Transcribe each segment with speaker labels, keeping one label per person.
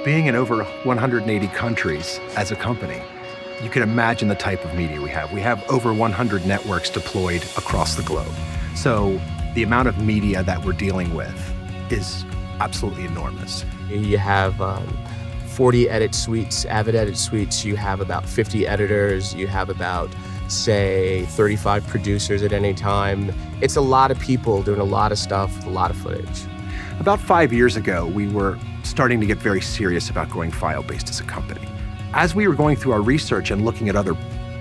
Speaker 1: Being in over 180 countries as a company, you can imagine the type of media we have. We have over 100 networks deployed across the globe. So the amount of media that we're dealing with is absolutely enormous.
Speaker 2: You have 40 edit suites, Avid edit suites. You have about 50 editors. You have about, say, 35 producers at any time. It's a lot of people doing a lot of stuff, a lot of footage.
Speaker 1: About 5 years ago, we were starting to get very serious about going file-based as a company. As we were going through our research and looking at other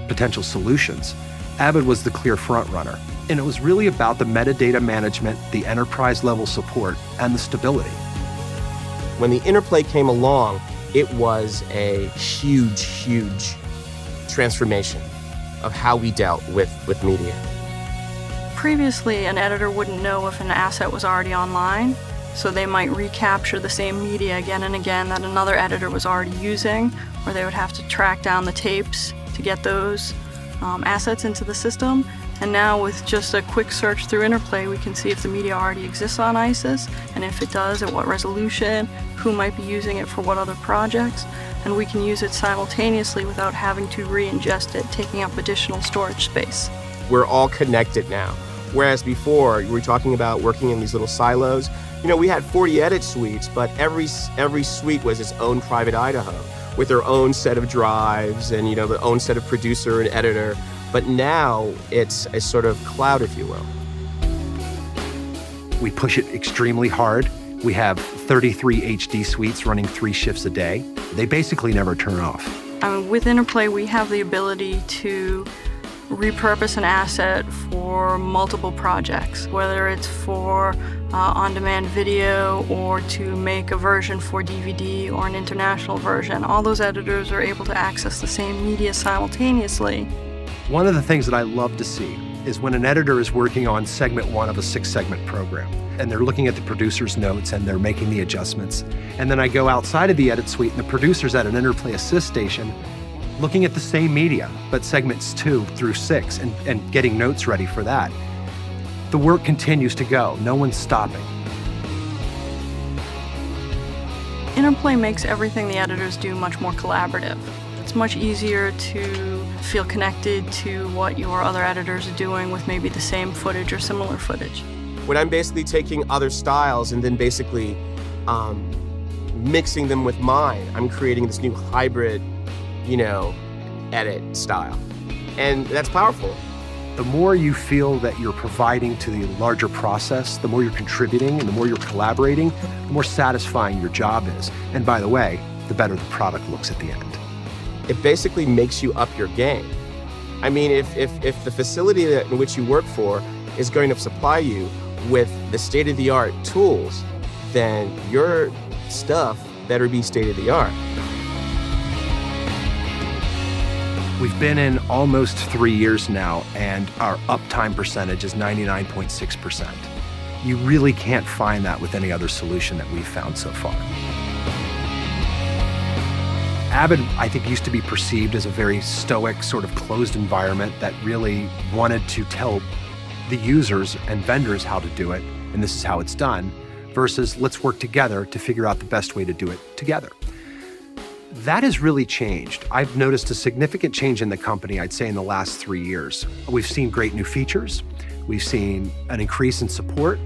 Speaker 1: potential solutions, Avid was the clear front runner. And it was really about the metadata management, the enterprise level support, and the stability.
Speaker 2: When the Interplay came along, it was a huge, huge transformation of how we dealt with media.
Speaker 3: Previously, an editor wouldn't know if an asset was already online, so they might recapture the same media again and again that another editor was already using, or they would have to track down the tapes to get those assets into the system. And now with just a quick search through Interplay, we can see if the media already exists on ISIS, and if it does, at what resolution, who might be using it for what other projects, and we can use it simultaneously without having to re-ingest it, taking up additional storage space.
Speaker 2: We're all connected now. Whereas before, we were talking about working in these little silos. You know, we had 40 edit suites, but every suite was its own private Idaho with their own set of drives and, their own set of producer and editor. But now it's a sort of cloud, if you will.
Speaker 1: We push it extremely hard. We have 33 HD suites running 3 shifts a day. They basically never turn off.
Speaker 3: With Interplay, we have the ability to repurpose an asset for multiple projects, whether it's for on-demand video or to make a version for DVD or an international version. All those editors are able to access the same media simultaneously.
Speaker 1: One of the things that I love to see is when an editor is working on segment 1 of a 6-segment program, and they're looking at the producer's notes and they're making the adjustments. And then I go outside of the edit suite and the producer's at an Interplay Assist station looking at the same media, but segments 2 through 6 and getting notes ready for that. The work continues to go. No one's stopping.
Speaker 3: Interplay makes everything the editors do much more collaborative. It's much easier to feel connected to what your other editors are doing with maybe the same footage or similar footage.
Speaker 2: When I'm basically taking other styles and then basically mixing them with mine, I'm creating this new hybrid, edit style. And that's powerful.
Speaker 1: The more you feel that you're providing to the larger process, the more you're contributing and the more you're collaborating, the more satisfying your job is. And by the way, the better the product looks at the end.
Speaker 2: It basically makes you up your game. I mean, if the facility in which you work for is going to supply you with the state-of-the-art tools, then your stuff better be state-of-the-art.
Speaker 1: We've been in almost 3 years now, and our uptime percentage is 99.6%. You really can't find that with any other solution that we've found so far. Avid, I think, used to be perceived as a very stoic, sort of closed environment that really wanted to tell the users and vendors how to do it, and this is how it's done, versus let's work together to figure out the best way to do it together. That has really changed. I've noticed a significant change in the company, I'd say, in the last 3 years. We've seen great new features. We've seen an increase in support.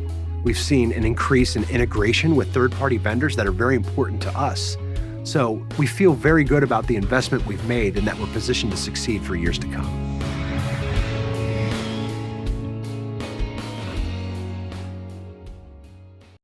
Speaker 1: We've seen an increase in integration with third-party vendors that are very important to us. So we feel very good about the investment we've made and that we're positioned to succeed for years to come.